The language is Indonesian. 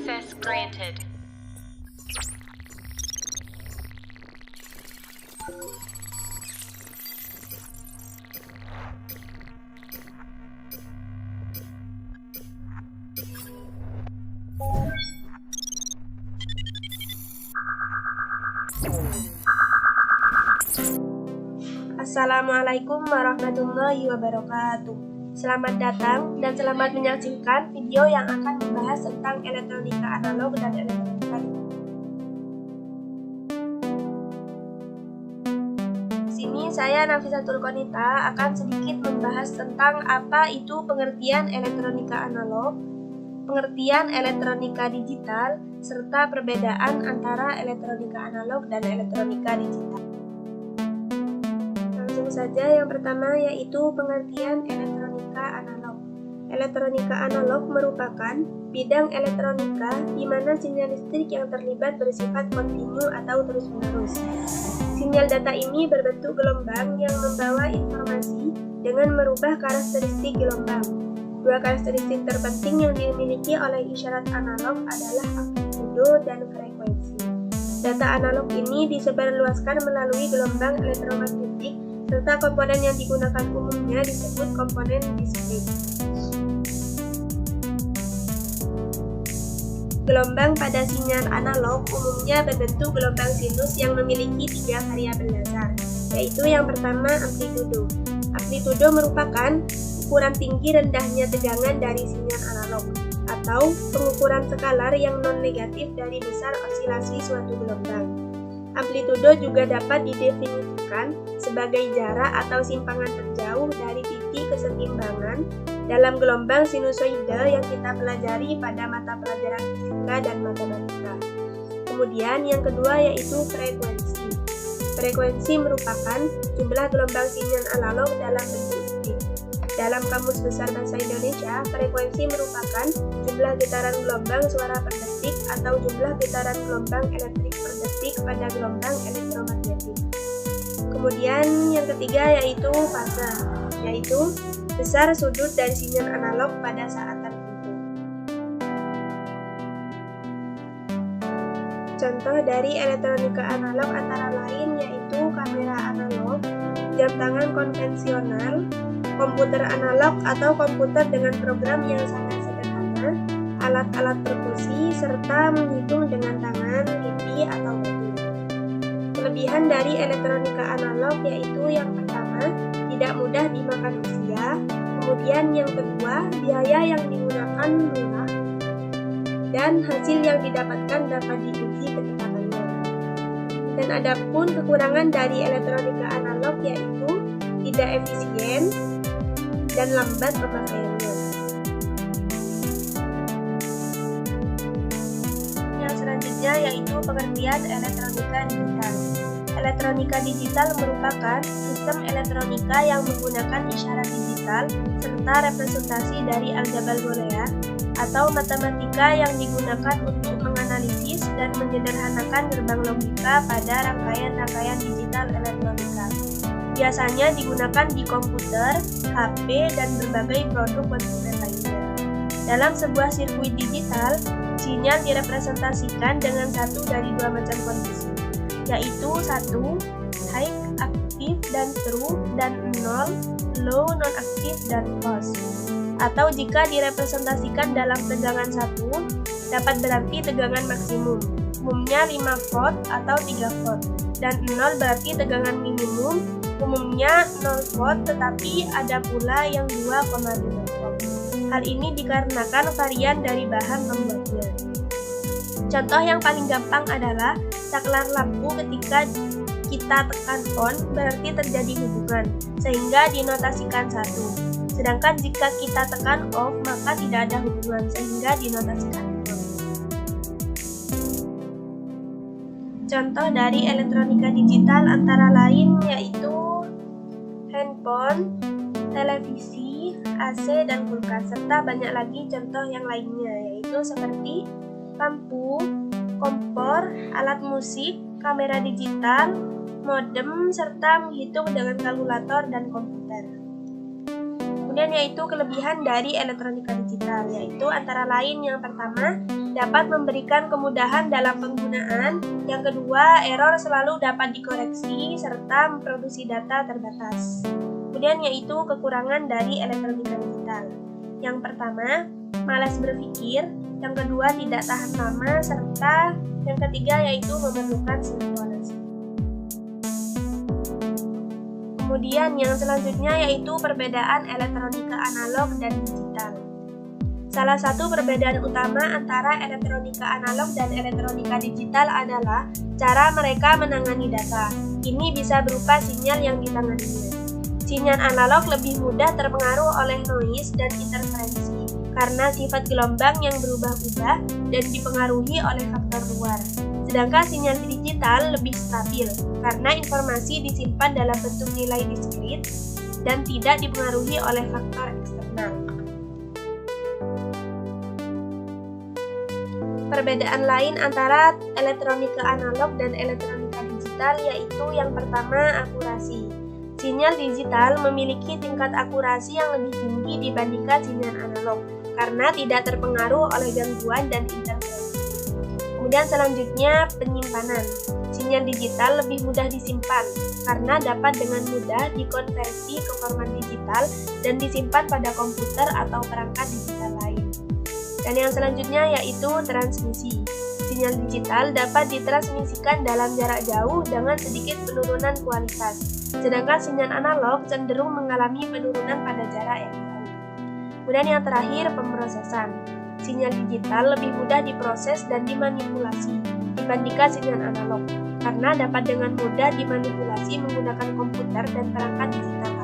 Access granted. Assalamualaikum warahmatullahi wabarakatuh. Selamat datang dan selamat menyaksikan video yang akan membahas tentang elektronika analog dan elektronika digital. Di sini saya Nafisatul Konita akan sedikit membahas tentang apa itu pengertian elektronika analog, pengertian elektronika digital, serta perbedaan antara elektronika analog dan elektronika digital. Langsung saja, yang pertama yaitu pengertian elektronika analog. Elektronika analog merupakan bidang elektronika di mana sinyal listrik yang terlibat bersifat kontinu atau terus-menerus. Sinyal data ini berbentuk gelombang yang membawa informasi dengan merubah karakteristik gelombang. Dua karakteristik terpenting yang dimiliki oleh isyarat analog adalah amplitudo dan frekuensi. Data analog ini disebarluaskan melalui gelombang elektromagnetik, serta komponen yang digunakan umumnya disebut komponen diskrit. Gelombang pada sinyal analog umumnya berbentuk gelombang sinus yang memiliki tiga variabel dasar, yaitu yang pertama amplitudo. Amplitudo merupakan ukuran tinggi rendahnya tegangan dari sinyal analog, atau pengukuran skalar yang non-negatif dari besar osilasi suatu gelombang. Amplitudo juga dapat didefinisikan sebagai jarak atau simpangan terjauh dari titik kesetimbangan dalam gelombang sinusoide yang kita pelajari pada mata pelajaran fisika dan matematika. Kemudian yang kedua yaitu frekuensi. Frekuensi merupakan jumlah gelombang sinyal analog dalam bentuk detik. Dalam Kamus Besar Bahasa Indonesia, frekuensi merupakan jumlah getaran gelombang suara per detik atau jumlah getaran gelombang elektrik per detik pada gelombang elektromagnetik. Kemudian yang ketiga yaitu fase, yaitu besar sudut dari sinyal analog pada saat tertentu. Contoh dari elektronika analog antara lain yaitu kamera analog, jam tangan konvensional, komputer analog atau komputer dengan program yang sangat sederhana, alat-alat perkusi, serta menghitung dengan tangan, pipi, atau batu. Kelebihan dari elektronika analog yaitu yang pertama, tidak mudah dimakan usia, kemudian yang kedua, biaya yang digunakan murah, dan hasil yang didapatkan dapat diuji ketepatan. Dan adapun kekurangan dari elektronika analog yaitu tidak efisien dan lambat pemakaiannya. Yang selanjutnya yaitu pengertian elektronika digital. Elektronika digital merupakan sistem elektronika yang menggunakan isyarat digital serta representasi dari aljabar boolean atau matematika yang digunakan untuk menganalisis dan menyederhanakan gerbang logika pada rangkaian-rangkaian digital elektronika. Biasanya digunakan di komputer, HP, dan berbagai produk konsumen lainnya. Dalam sebuah sirkuit digital, sinyal direpresentasikan dengan satu dari dua macam kondisi, yaitu 1. High aktif dan true, dan 0. Low non-aktif dan false. Atau jika direpresentasikan dalam tegangan 1, dapat berarti tegangan maksimum, umumnya 5 volt atau 3 volt, dan 0 berarti tegangan minimum, umumnya 0 volt tetapi ada pula yang 2,5 volt. Hal ini dikarenakan varian dari bahan pembuatnya. Contoh yang paling gampang adalah saklar lampu ketika kita tekan on berarti terjadi hubungan, sehingga dinotasikan 1. Sedangkan jika kita tekan off maka tidak ada hubungan, sehingga dinotasikan 0. Contoh dari elektronika digital antara lain yaitu handphone, televisi, AC, dan kulkas, serta banyak lagi contoh yang lainnya yaitu seperti lampu, kompor, alat musik, kamera digital, modem, serta menghitung dengan kalkulator dan komputer. Kemudian yaitu kelebihan dari elektronika digital, yaitu antara lain yang pertama, dapat memberikan kemudahan dalam penggunaan, yang kedua, error selalu dapat dikoreksi, serta memproduksi data terbatas. Kemudian yaitu kekurangan dari elektronika digital. Yang pertama, malas berpikir, yang kedua tidak tahan lama, serta yang ketiga yaitu memerlukan sinkronisasi. Kemudian yang selanjutnya yaitu perbedaan elektronika analog dan digital. Salah satu perbedaan utama antara elektronika analog dan elektronika digital adalah cara mereka menangani data. Ini bisa berupa sinyal yang ditanganinya. Sinyal analog lebih mudah terpengaruh oleh noise dan interferensi karena sifat gelombang yang berubah-ubah dan dipengaruhi oleh faktor luar. Sedangkan sinyal digital lebih stabil karena informasi disimpan dalam bentuk nilai diskrit dan tidak dipengaruhi oleh faktor eksternal. Perbedaan lain antara elektronika analog dan elektronika digital yaitu yang pertama, akurasi. Sinyal digital memiliki tingkat akurasi yang lebih tinggi dibandingkan sinyal analog karena tidak terpengaruh oleh gangguan dan interferensi. Kemudian selanjutnya penyimpanan. Sinyal digital lebih mudah disimpan karena dapat dengan mudah dikonversi ke format digital dan disimpan pada komputer atau perangkat digital lain. Dan yang selanjutnya yaitu transmisi. Sinyal digital dapat ditransmisikan dalam jarak jauh dengan sedikit penurunan kualitas, sedangkan sinyal analog cenderung mengalami penurunan pada jarak yang jauh. Kemudian yang terakhir, pemrosesan. Sinyal digital lebih mudah diproses dan dimanipulasi dibandingkan sinyal analog, karena dapat dengan mudah dimanipulasi menggunakan komputer dan perangkat digital.